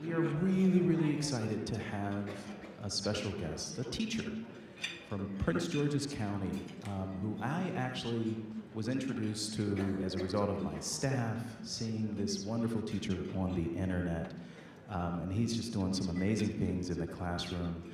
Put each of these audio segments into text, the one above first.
We are really, really excited to have a special guest, a teacher from Prince George's County, who I actually was introduced to as a result of my staff seeing this wonderful teacher on the internet. And he's just doing some amazing things in the classroom,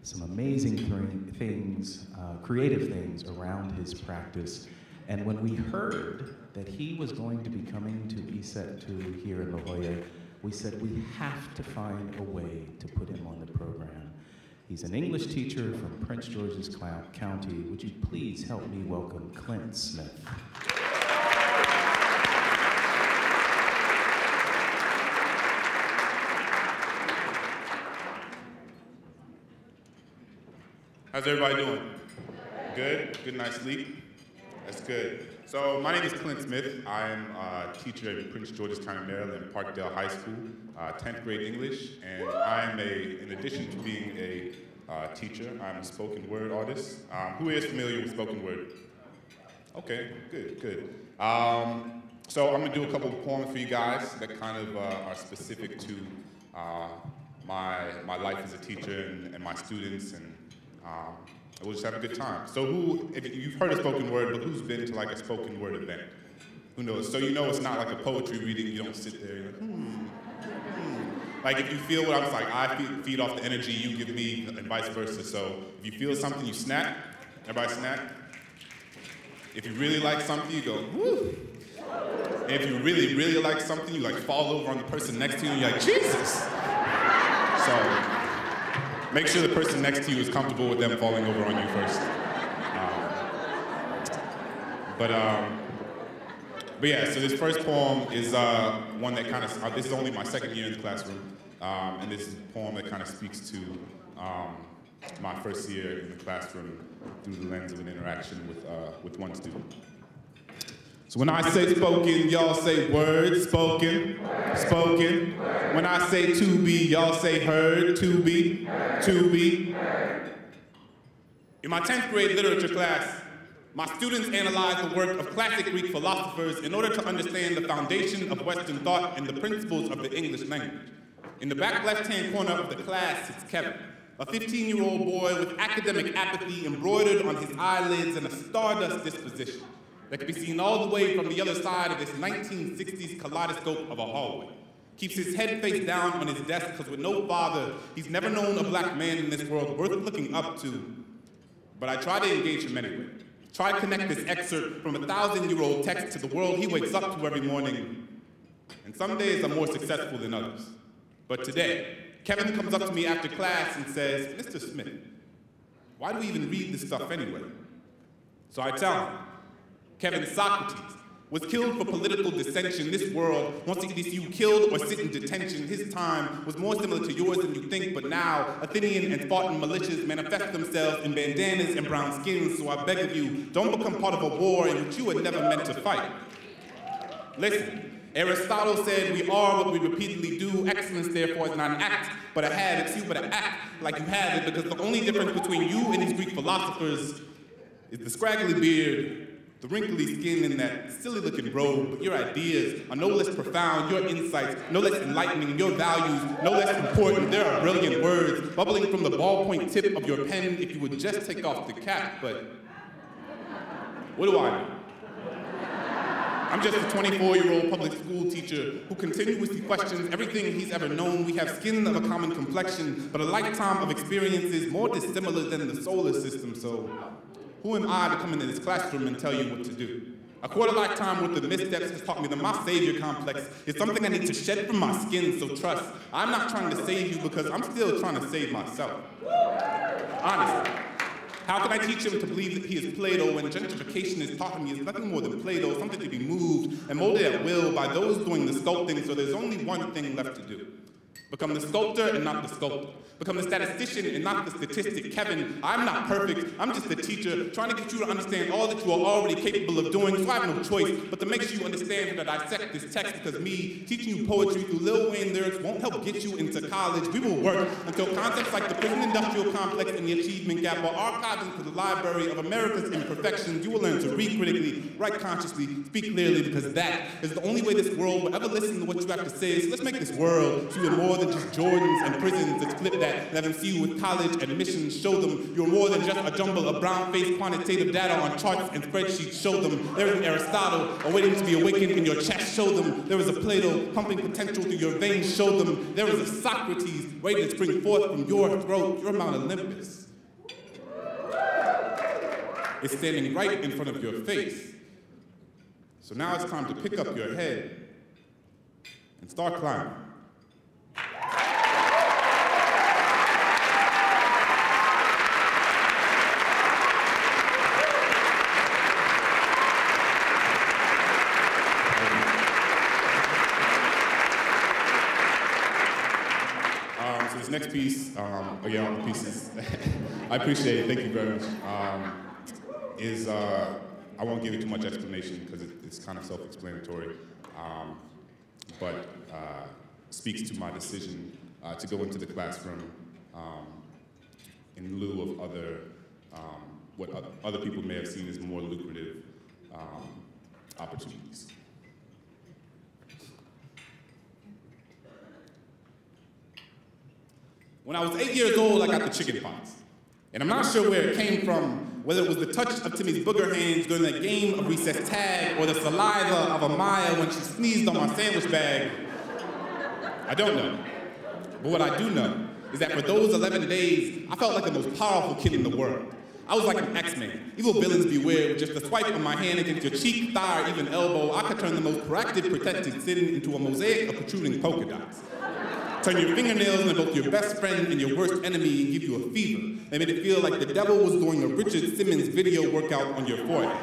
some amazing things, creative things around his practice. And when we heard that he was going to be coming to ECET2 here in La Jolla, we said we have to find a way to put him on the program. He's an English teacher from Prince George's County. Would you please help me welcome Clint Smith? How's everybody doing? Good? Good night's sleep? That's good. So my name is Clint Smith. I am a teacher at Prince George's County, Maryland, Parkdale High School, 10th grade English, and I am in addition to being a teacher, I'm a spoken word artist. Who is familiar with spoken word? Okay, good, good. So I'm gonna do a couple of poems for you guys that kind of are specific to my life as a teacher and my students, and we'll just have a good time. So if you've heard of spoken word, but who's been to like a spoken word event? Who knows? So you know it's not like a poetry reading. You don't sit there and like if you feel what I'm like, I feed off the energy you give me, and vice versa. So if you feel something, you snap. Everybody snap. If you really like something, you go, woo. And if you really, really like something, you like fall over on the person next to you and you're like, Jesus. So make sure the person next to you is comfortable with them falling over on you first. But yeah, so this first poem is one that kind of, this is only my second year in the classroom, and this is a poem that kind of speaks to my first year in the classroom through the lens of an interaction with one student. So when I say spoken, y'all say words, spoken, spoken. When I say to be, y'all say heard, to be, to be. In my 10th grade literature class, my students analyzed the work of classic Greek philosophers in order to understand the foundation of Western thought and the principles of the English language. In the back left-hand corner of the class sits Kevin, a 15-year-old boy with academic apathy embroidered on his eyelids and a stardust disposition that can be seen all the way from the other side of this 1960s kaleidoscope of a hallway. Keeps his head face down on his desk because with no father, he's never known a black man in this world worth looking up to. But I try to engage him anyway. Try to connect this excerpt from a 1,000-year-old text to the world he wakes up to every morning. And some days I'm more successful than others. But today, Kevin comes up to me after class and says, Mr. Smith, why do we even read this stuff anyway? So I tell him, Kevin, Socrates was killed for political dissension. This world wants to either see you killed or sit in detention. His time was more similar to yours than you think, but now Athenian and Spartan militias manifest themselves in bandanas and brown skins, so I beg of you, don't become part of a war in which you were never meant to fight. Listen, Aristotle said we are what we repeatedly do. Excellence, therefore, is not an act, but a have. It's you, but an act like you have it, because the only difference between you and these Greek philosophers is the scraggly beard, the wrinkly skin, and that silly-looking robe. But your ideas are no less profound, your insights no less enlightening, your values no less important. There are brilliant words bubbling from the ballpoint tip of your pen if you would just take off the cap, but what do I know? I'm just a 24-year-old public school teacher who continuously questions everything he's ever known. We have skin of a common complexion, but a lifetime of experiences more dissimilar than the solar system, so who am I to come into this classroom and tell you what to do? A quarter lifetime worth of missteps has taught me that my savior complex is something I need to shed from my skin, so trust, I'm not trying to save you because I'm still trying to save myself. Honestly, how can I teach him to believe that he is Plato when gentrification has taught him he is nothing more than Plato, something to be moved and molded at will by those doing the sculpting, so there's only one thing left to do. Become the sculptor and not the sculptor. Become the statistician and not the statistic. Kevin, I'm not perfect. I'm just a teacher trying to get you to understand all that you are already capable of doing, so I have no choice but to make sure you understand how to dissect this text, because me teaching you poetry through Lil Wayne lyrics won't help get you into college. We will work until concepts like the prison industrial complex and the achievement gap are archived into the library of America's imperfections. You will learn to read critically, write consciously, speak clearly, because that is the only way this world will ever listen to what you have to say. So let's make this world so you are more more than just Jordans and prisons. Let's flip that. Let them see you with college admissions. Show them you're more than just a jumble of brown-faced quantitative data on charts and spreadsheets. Show them there is an Aristotle awaiting to be awakened in your chest. Show them there is a Plato pumping potential through your veins. Show them there is a Socrates waiting to spring forth from your throat. Your Mount Olympus is standing right in front of your face. So now it's time to pick up your head and start climbing. So this next piece, again, all the pieces, I appreciate it, thank you very much, I won't give you too much explanation because it's kind of self-explanatory, but speaks to my decision to go into the classroom in lieu of other, what other people may have seen as more lucrative opportunities. When I was 8 years old, I got the chicken pox. And I'm not sure where it came from, whether it was the touch of Timmy's booger hands during the game of recess tag or the saliva of Amaya when she sneezed on my sandwich bag. I don't know. But what I do know is that for those 11 days, I felt like the most powerful kid in the world. I was like an X-Men. Evil villains beware, with just a swipe of my hand against your cheek, thigh, or even elbow, I could turn the most proactive, protected sin into a mosaic of protruding polka dots. Turn your fingernails into both your best friend and your worst enemy and give you a fever. They made it feel like the devil was doing a Richard Simmons video workout on your forehead.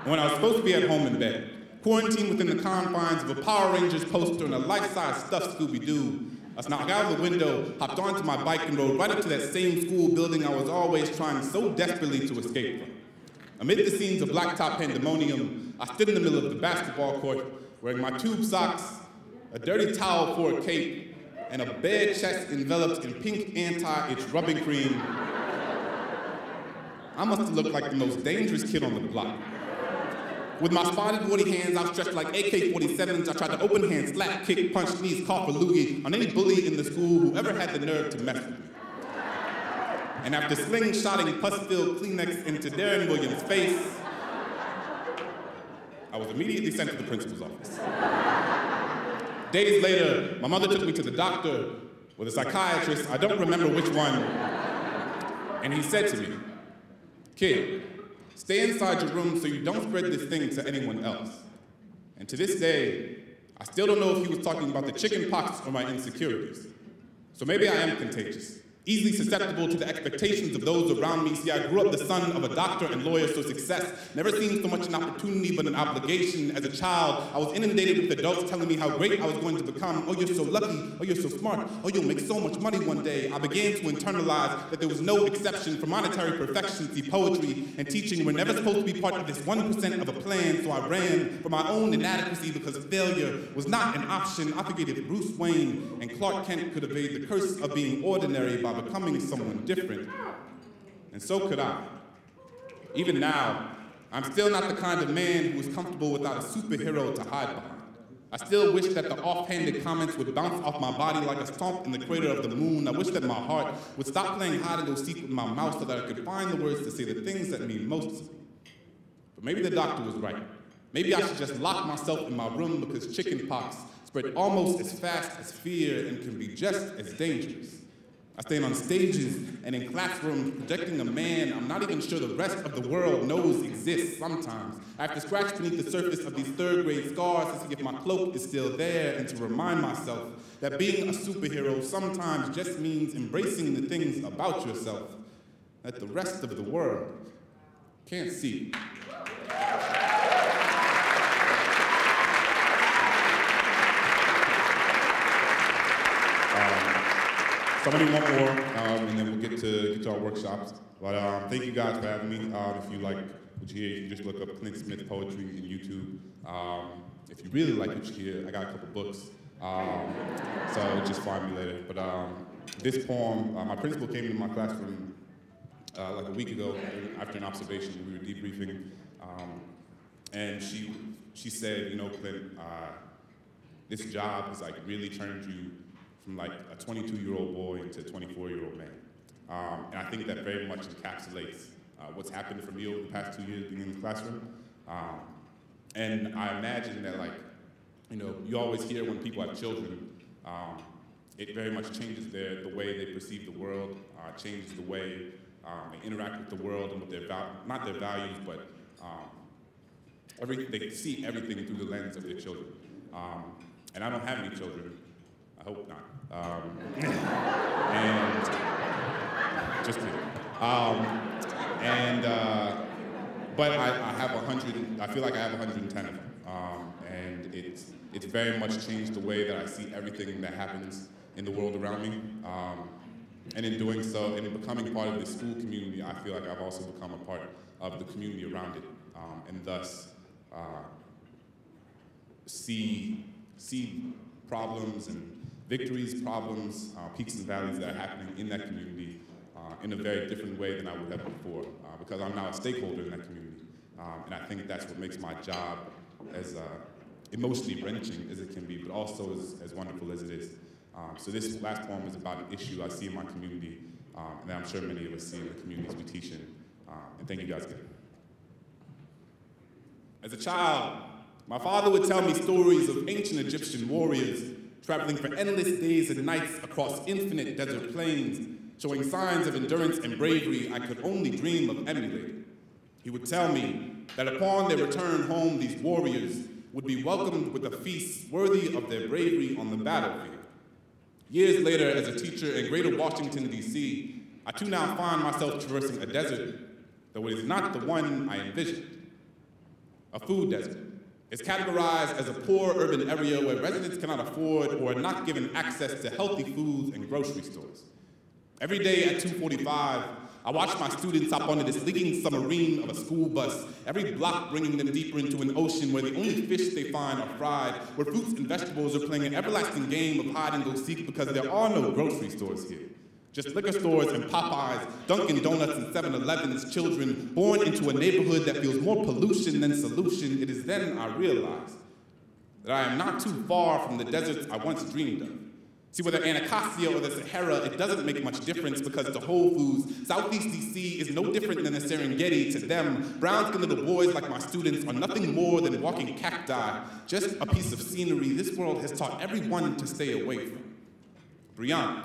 And when I was supposed to be at home in bed, quarantined within the confines of a Power Rangers poster and a life-size stuffed Scooby-Doo, I snuck out of the window, hopped onto my bike, and rode right up to that same school building I was always trying so desperately to escape from. Amid the scenes of blacktop pandemonium, I stood in the middle of the basketball court, wearing my tube socks, a dirty towel for a cape, and a bare chest enveloped in pink anti-itch rubbing cream. I must have looked like the most dangerous kid on the block. With my spotted woody hands outstretched like AK-47s, I tried to open hand, slap, kick, punch, sneeze, cough, or loogie on any bully in the school who ever had the nerve to mess with me. And after slingshotting pus-filled Kleenex into Darren Williams' face, I was immediately sent to the principal's office. Days later, my mother took me to the doctor with a psychiatrist, I don't remember which one, and he said to me, "Kid, stay inside your room so you don't spread this thing to anyone else." And to this day, I still don't know if he was talking about the chicken pox or my insecurities. So maybe I am contagious, easily susceptible to the expectations of those around me. See, I grew up the son of a doctor and lawyer, so success never seemed so much an opportunity but an obligation. As a child, I was inundated with adults telling me how great I was going to become. Oh, you're so lucky. Oh, you're so smart. Oh, you'll make so much money one day. I began to internalize that there was no exception for monetary perfection. See, poetry and teaching were never supposed to be part of this 1% of a plan, so I ran for my own inadequacy because failure was not an option. I figured if Bruce Wayne and Clark Kent could evade the curse of being ordinary by becoming someone different, and so could I. Even now, I'm still not the kind of man who is comfortable without a superhero to hide behind. I still wish that the offhanded comments would bounce off my body like a stomp in the crater of the moon. I wish that my heart would stop playing hide and go seek with my mouth so that I could find the words to say the things that mean most to me. But maybe the doctor was right. Maybe I should just lock myself in my room because chicken pox spread almost as fast as fear and can be just as dangerous. I stand on stages and in classrooms projecting a man I'm not even sure the rest of the world knows exists sometimes. I have to scratch beneath the surface of these third-grade scars to see if my cloak is still there and to remind myself that being a superhero sometimes just means embracing the things about yourself that the rest of the world can't see. So I'm gonna do one more, and then we'll get to our workshops. But thank you guys for having me. If you like what you hear, you can just look up Clint Smith Poetry on YouTube. If you really like what you hear, I got a couple books, so just find me later. But this poem, my principal came into my classroom like a week ago after an observation. We were debriefing, and she said, you know, Clint, this job has like really turned you from like a 22-year-old boy into a 24-year-old man. And I think that very much encapsulates what's happened for me over the past 2 years being in the classroom. And I imagine that, like, you know, you always hear when people have children, it very much changes the way they perceive the world, changes the way they interact with the world and with their, not their values, but they see everything through the lens of their children. And I don't have any children. I hope not. And just kidding. But I have 100. I feel like I have 110 of them, and it's very much changed the way that I see everything that happens in the world around me. And in doing so, and in becoming part of the school community, I feel like I've also become a part of the community around it, and thus see problems and victories, problems, peaks and valleys that are happening in that community in a very different way than I would have before, because I'm now a stakeholder in that community. And I think that's what makes my job as emotionally wrenching as it can be, but also as wonderful as it is. So this last poem is about an issue I see in my community, and that I'm sure many of us see in the communities we teach in. And thank you guys again. As a child, my father would tell me stories of ancient Egyptian warriors traveling for endless days and nights across infinite desert plains, showing signs of endurance and bravery I could only dream of emulating. He would tell me that upon their return home, these warriors would be welcomed with a feast worthy of their bravery on the battlefield. Years later, as a teacher in Greater Washington, D.C., I too now find myself traversing a desert, though it is not the one I envisioned. A food desert. It's categorized as a poor urban area where residents cannot afford or are not given access to healthy foods and grocery stores. Every day at 2:45, I watch my students hop onto this leaking submarine of a school bus, every block bringing them deeper into an ocean where the only fish they find are fried, where fruits and vegetables are playing an everlasting game of hide and go seek because there are no grocery stores here. Just liquor stores and Popeyes, Dunkin' Donuts and 7-Eleven's, children born into a neighborhood that feels more pollution than solution. It is then I realize that I am not too far from the deserts I once dreamed of. See, whether Anacostia or the Sahara, it doesn't make much difference because the Whole Foods, Southeast DC is no different than the Serengeti to them. Brown-skinned little boys like my students are nothing more than walking cacti, just a piece of scenery this world has taught everyone to stay away from. Brianna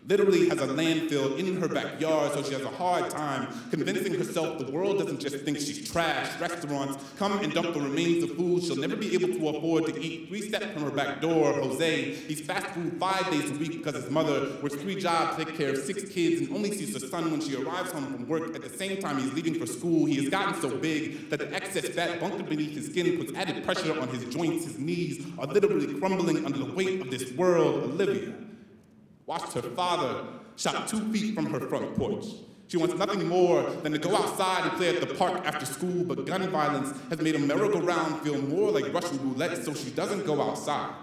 literally has a landfill in her backyard, so she has a hard time convincing herself the world doesn't just think she's trash. Restaurants come and dump the remains of food she'll never be able to afford to eat. 3 steps from her back door, Jose eats fast food 5 days a week because his mother works 3 jobs, takes care of 6 kids, and only sees her son when she arrives home from work. At the same time he's leaving for school, he has gotten so big that the excess fat bunkered beneath his skin puts added pressure on his joints. His knees are literally crumbling under the weight of this world. Olivia watched her father shot 2 feet from her front porch. She wants nothing more than to go outside and play at the park after school, but gun violence has made a merry-go-round feel more like Russian roulette, so she doesn't go outside.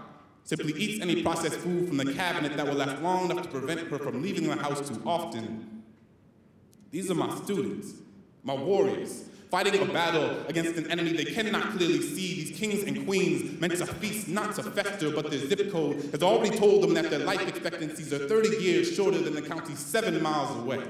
Simply eats any processed food from the cabinet that will last long enough to prevent her from leaving the house too often. These are my students, my warriors, fighting a battle against an enemy they cannot clearly see. These kings and queens meant to feast, not to fester, but their zip code has already told them that their life expectancies are 30 years shorter than the county 7 miles away.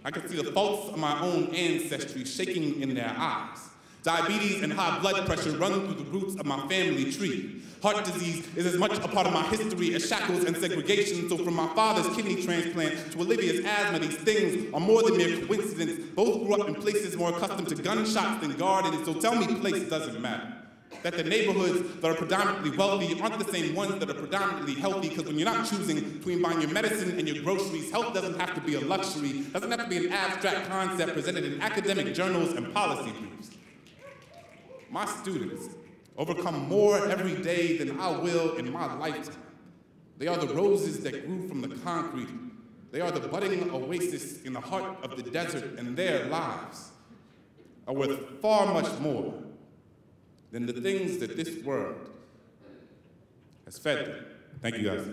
I can see the faults of my own ancestry shaking in their eyes. Diabetes and high blood pressure run through the roots of my family tree. Heart disease is as much a part of my history as shackles and segregation, so from my father's kidney transplant to Olivia's asthma, these things are more than mere coincidence. Both grew up in places more accustomed to gunshots than gardens, so tell me place doesn't matter. That the neighborhoods that are predominantly wealthy aren't the same ones that are predominantly healthy, because when you're not choosing between buying your medicine and your groceries, health doesn't have to be a luxury, doesn't have to be an abstract concept presented in academic journals and policy briefs. My students overcome more every day than I will in my lifetime. They are the roses that grew from the concrete. They are the budding oasis in the heart of the desert, and their lives are worth far much more than the things that this world has fed them. Thank you, guys.